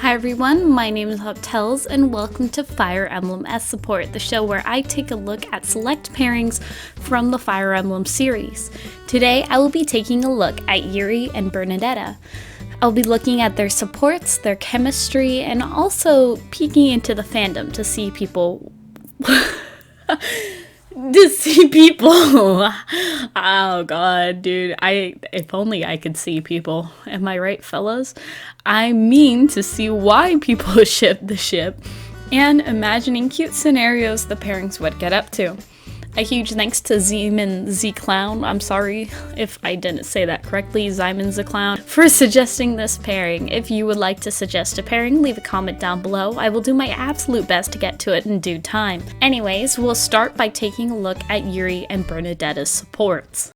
Hi everyone, my name is Hoptels and welcome to Fire Emblem S Support, the show where I take a look at select pairings from the Fire Emblem series. Today I will be taking a look at Yuri and Bernadetta. I'll be looking at their supports, their chemistry, and also peeking into the fandom to see people... Oh god, dude, if only I could see people. Am I right, fellas? I mean to see why people ship the ship and imagining cute scenarios the pairings would get up to. A huge thanks to Zeman Z Clown, I'm sorry if I didn't say that correctly, Zyman Z Clown, for suggesting this pairing. If you would like to suggest a pairing, leave a comment down below. I will do my absolute best to get to it in due time. Anyways, we'll start by taking a look at Yuri and Bernadetta's supports.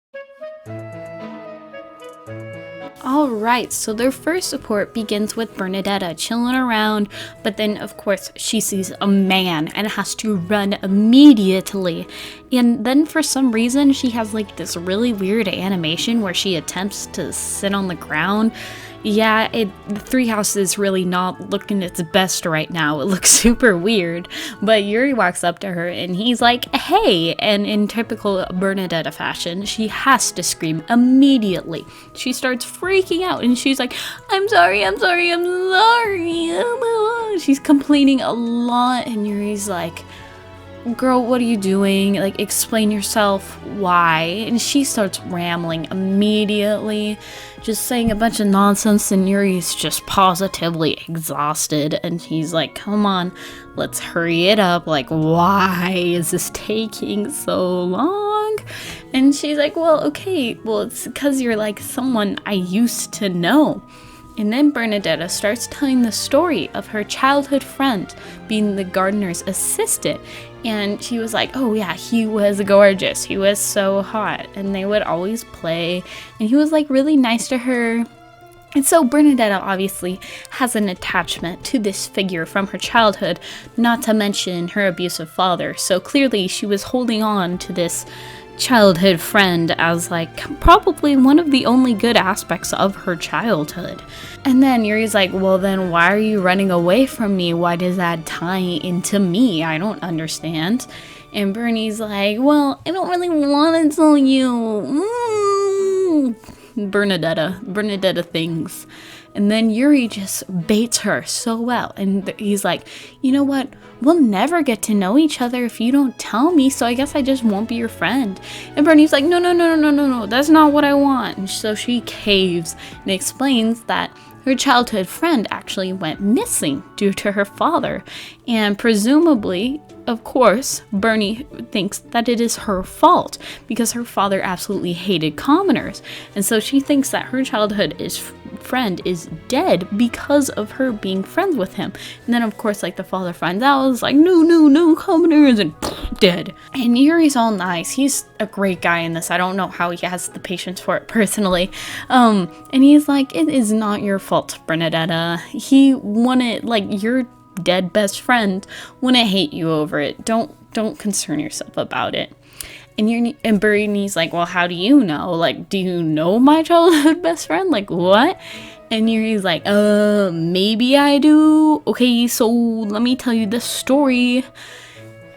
Alright, so their first support begins with Bernadetta chilling around, but then of course she sees a man and has to run immediately. And then for some reason she has like this really weird animation where she attempts to sit on the ground. Yeah, the treehouse is really not looking its best right now. It looks super weird. But Yuri walks up to her and he's like, hey! And in typical Bernadetta fashion, she has to scream immediately. She starts freaking out and she's like, I'm sorry. She's complaining a lot and Yuri's like, girl, what are you doing? Like, explain yourself. Why? And she starts rambling immediately, just saying a bunch of nonsense, and Yuri's just positively exhausted, and he's like, come on, let's hurry it up. Like, why is this taking so long? And she's like, well, okay, well, it's because you're like someone I used to know. And then Bernadetta starts telling the story of her childhood friend being the gardener's assistant. And she was like, oh yeah, he was gorgeous. He was so hot. And they would always play. And he was like really nice to her. And so Bernadetta obviously has an attachment to this figure from her childhood, not to mention her abusive father. So clearly she was holding on to this childhood friend as like probably one of the only good aspects of her childhood. And then Yuri's like, well then why are you running away from me? Why does that tie into me? I don't understand. And Bernie's like, well, I don't really want to tell you. Bernadetta things. And then Yuri just baits her so well. And he's like, you know what? We'll never get to know each other if you don't tell me, so I guess I just won't be your friend. And Bernie's like, no, that's not what I want. And so she caves and explains that her childhood friend actually went missing due to her father. And presumably, of course, Bernie thinks that it is her fault because her father absolutely hated commoners. And so she thinks that her childhood friend is dead because of her being friends with him. And then of course like the father finds out, is like, no commoners, and dead. And Yuri's all nice. He's a great guy in this. I don't know how he has the patience for it personally. And he's like, it is not your fault, Bernadetta. He wanted, like, your dead best friend wouldn't hate you over it. Don't concern yourself about it. And Bernie's like, well, how do you know? Like, do you know my childhood best friend? Like, what? And Yuri's like, maybe I do. Okay, so let me tell you the story.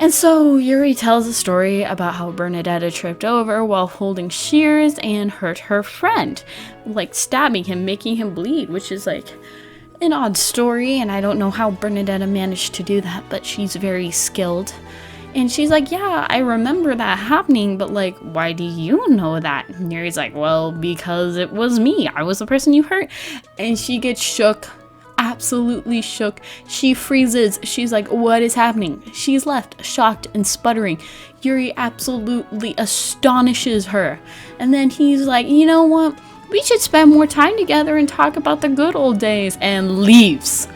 And so Yuri tells a story about how Bernadetta tripped over while holding shears and hurt her friend, like stabbing him, making him bleed, which is like an odd story. And I don't know how Bernadetta managed to do that, but she's very skilled. And she's like, yeah, I remember that happening, but like, why do you know that? And Yuri's like, well, because it was me. I was the person you hurt. And she gets shook, absolutely shook. She freezes. She's like, what is happening? She's left shocked and sputtering. Yuri absolutely astonishes her. And then he's like, you know what? We should spend more time together and talk about the good old days, and leaves.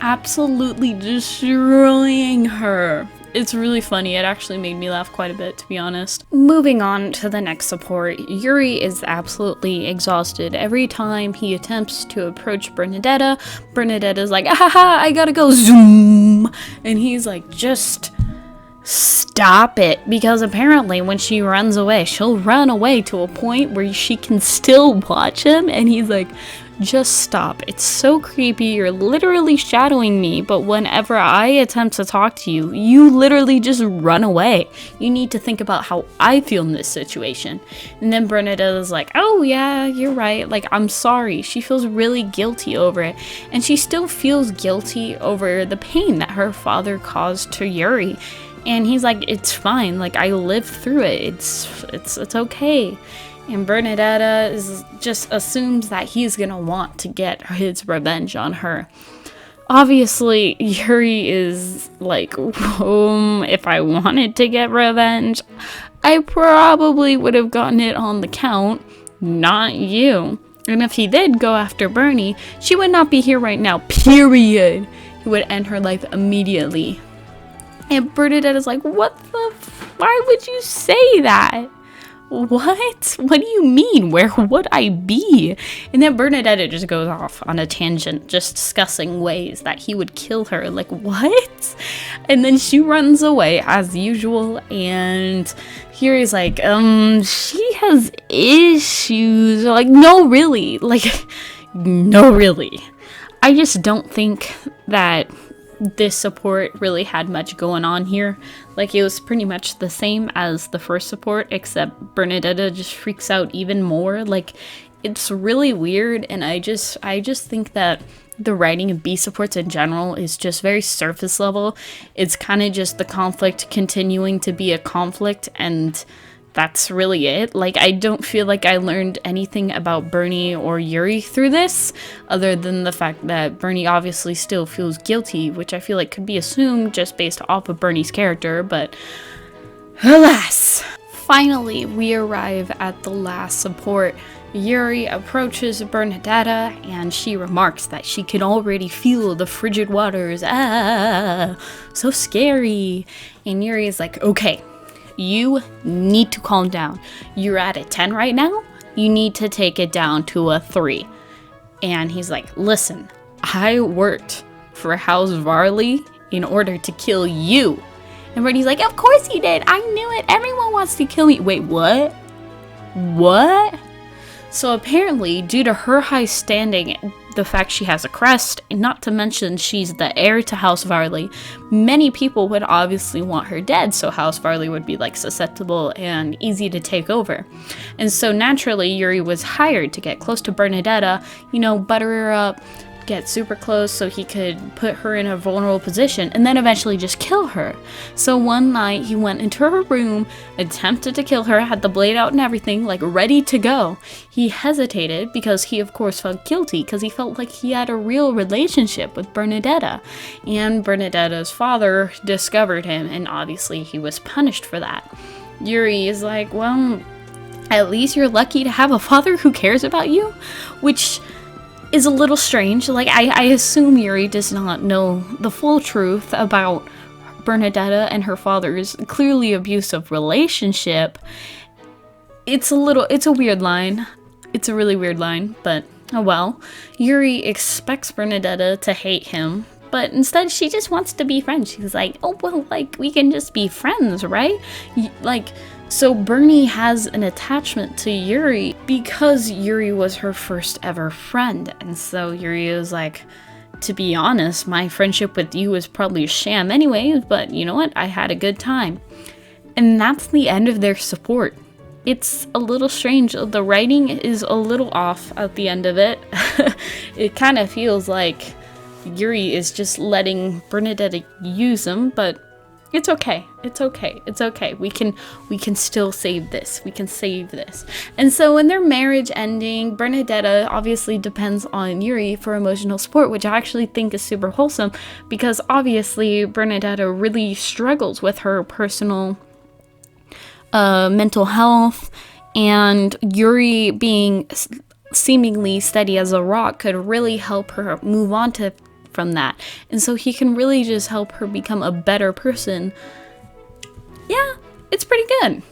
Absolutely destroying her. It's really funny. It actually made me laugh quite a bit, to be honest. Moving on to the next support, Yuri is absolutely exhausted. Every time he attempts to approach Bernadetta, Bernadetta's like, ahaha, I gotta go, zoom. And he's like, just stop it. Because apparently when she runs away, she'll run away to a point where she can still watch him. And he's like, just stop. It's so creepy. You're literally shadowing me, but whenever I attempt to talk to you, you literally just run away. You need to think about how I feel in this situation. And then Bernadetta's like, oh yeah, you're right. Like, I'm sorry. She feels really guilty over it. And she still feels guilty over the pain that her father caused to Yuri. And he's like, it's fine. Like, I lived through it. It's okay. And Bernadetta just assumes that he's gonna want to get his revenge on her. Obviously, Yuri is like, if I wanted to get revenge, I probably would have gotten it on the Count, not you. And if he did go after Bernie, she would not be here right now, period. He would end her life immediately. And Bernadetta's like, why would you say that? What? What do you mean? Where would I be? And then Bernadetta just goes off on a tangent, just discussing ways that he would kill her. Like, what? And then she runs away as usual, and Yuri's like, she has issues. Like, no, really. Like, no, really. I just don't think that this support really had much going on here. Like, it was pretty much the same as the first support, except Bernadetta just freaks out even more. Like, it's really weird, and I just think that the writing of B supports in general is just very surface level. It's kind of just the conflict continuing to be a conflict, and that's really it. Like, I don't feel like I learned anything about Bernie or Yuri through this, other than the fact that Bernie obviously still feels guilty, which I feel like could be assumed just based off of Bernie's character, but alas. Finally, we arrive at the last support. Yuri approaches Bernadetta, and she remarks that she can already feel the frigid waters. Ah, so scary. And Yuri is like, okay, you need to calm down. You're at a 10 right now. You need to take it down to a 3. And he's like, listen, I worked for House Varley in order to kill you. And Bernie's like, of course he did. I knew it. Everyone wants to kill me. Wait, what? What? So apparently, due to her high standing, the fact she has a crest, and not to mention she's the heir to House Varley, many people would obviously want her dead, so House Varley would be like susceptible and easy to take over. And so naturally, Yuri was hired to get close to Bernadetta, you know, butter her up, get super close so he could put her in a vulnerable position, and then eventually just kill her. So one night he went into her room, attempted to kill her, had the blade out and everything, like ready to go. He hesitated because he of course felt guilty because he felt like he had a real relationship with Bernadetta, and Bernadetta's father discovered him, and obviously he was punished for that. Yuri is like, well, at least you're lucky to have a father who cares about you, which is a little strange. Like, I assume Yuri does not know the full truth about Bernadetta and her father's clearly abusive relationship. It's a weird line. It's a really weird line, but oh well. Yuri expects Bernadetta to hate him, but instead she just wants to be friends. She's like, oh well, like, we can just be friends, right? So Bernie has an attachment to Yuri because Yuri was her first ever friend. And so Yuri is like, to be honest, my friendship with you is probably a sham anyways, but you know what? I had a good time. And that's the end of their support. It's a little strange. The writing is a little off at the end of it. It kind of feels like Yuri is just letting Bernadetta use him, but it's okay. It's okay. It's okay. We can still save this. We can save this. And so in their marriage ending, Bernadetta obviously depends on Yuri for emotional support, which I actually think is super wholesome because obviously Bernadetta really struggles with her personal mental health, and Yuri being seemingly steady as a rock could really help her move on from that, and so he can really just help her become a better person. Yeah, it's pretty good.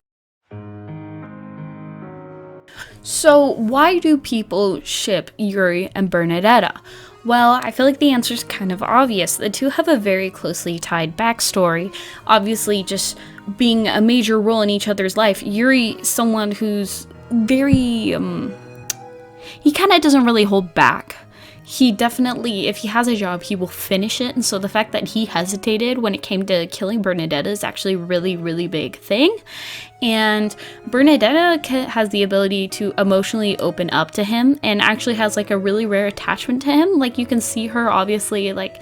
So why do people ship Yuri and Bernadetta? Well, I feel like the answer is kind of obvious. The two have a very closely tied backstory. Obviously, just being a major role in each other's life. Yuri, someone who's very, he kind of doesn't really hold back. He definitely, if he has a job, he will finish it. And so the fact that he hesitated when it came to killing Bernadetta is actually a really, really big thing. And Bernadetta has the ability to emotionally open up to him and actually has like a really rare attachment to him. Like you can see her obviously, like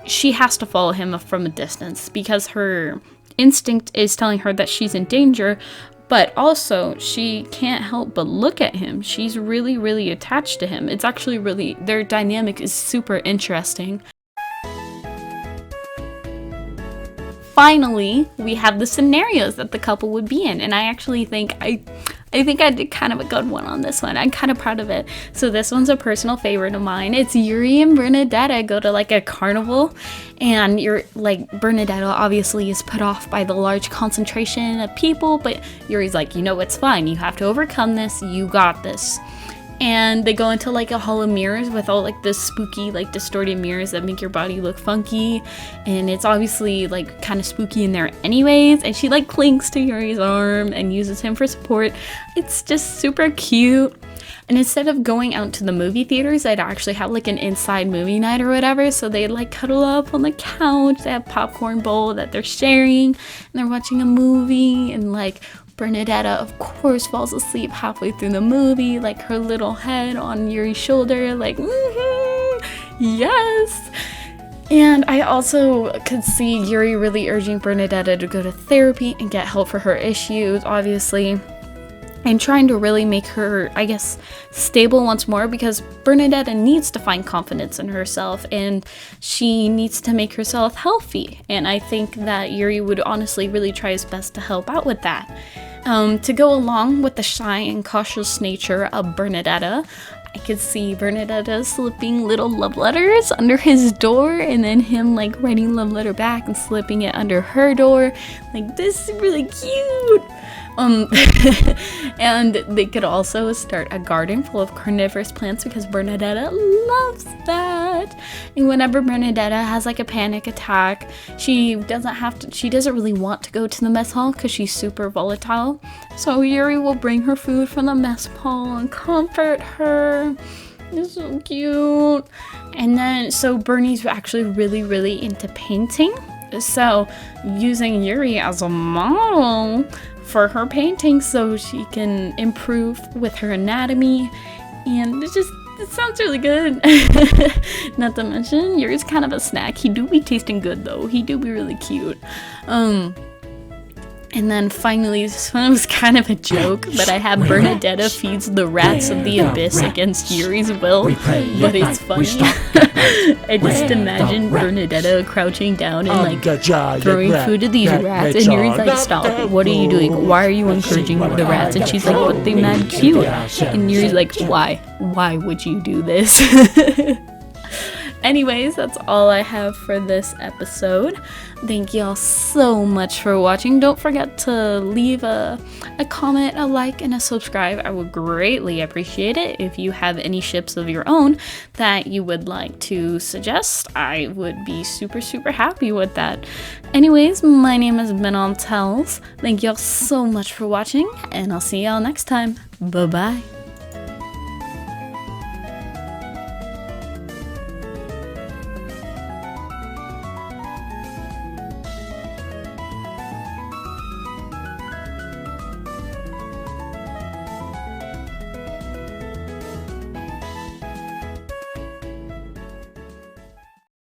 she has to follow him from a distance because her instinct is telling her that she's in danger. But also, she can't help but look at him. She's really, really attached to him. It's actually really, their dynamic is super interesting. Finally, we have the scenarios that the couple would be in. And I actually think I did kind of a good one on this one. I'm kind of proud of it. So this one's a personal favorite of mine. It's Yuri and Bernadetta go to like a carnival, and you're like, Bernadetta obviously is put off by the large concentration of people, but Yuri's like, you know, it's fine. You have to overcome this. You got this. And they go into like a hall of mirrors with all like this spooky, like distorted mirrors that make your body look funky. And it's obviously like kind of spooky in there anyways. And she like clings to Yuri's arm and uses him for support. It's just super cute. And instead of going out to the movie theaters, they'd actually have like an inside movie night or whatever. So they'd like cuddle up on the couch. They have popcorn bowl that they're sharing, and they're watching a movie, and like Bernadetta, of course, falls asleep halfway through the movie, like her little head on Yuri's shoulder, like, yes. And I also could see Yuri really urging Bernadetta to go to therapy and get help for her issues, obviously, and trying to really make her, I guess, stable once more, because Bernadetta needs to find confidence in herself and she needs to make herself healthy. And I think that Yuri would honestly really try his best to help out with that. To go along with the shy and cautious nature of Bernadetta, I could see Bernadetta slipping little love letters under his door, and then him like writing love letter back and slipping it under her door. Like, this is really cute. And they could also start a garden full of carnivorous plants because Bernadetta loves that. And whenever Bernadetta has like a panic attack, she doesn't really want to go to the mess hall because she's super volatile. So Yuri will bring her food from the mess hall and comfort her. It's so cute. And then, so Bernie's actually really, really into painting. So using Yuri as a model for her painting so she can improve with her anatomy, and it sounds really good. Not to mention, Yuri's kind of a snack. He do be tasting good though. He do be really cute. And then finally, this one was kind of a joke, but I have Bernadetta feeds the rats of the abyss against Yuri's will, but it's funny. I just imagine Bernadetta crouching down and like throwing food to these rats, and Yuri's like, stop, what are you doing? Why are you encouraging the rats? And she's like, but they're mad cute. And Yuri's like, why? Why would you do this? Anyways, that's all I have for this episode. Thank y'all so much for watching. Don't forget to leave a comment, a like, and a subscribe. I would greatly appreciate it. If you have any ships of your own that you would like to suggest, I would be super, super happy with that. Anyways, my name is Bernadetta. Thank y'all so much for watching, and I'll see y'all next time. Bye-bye.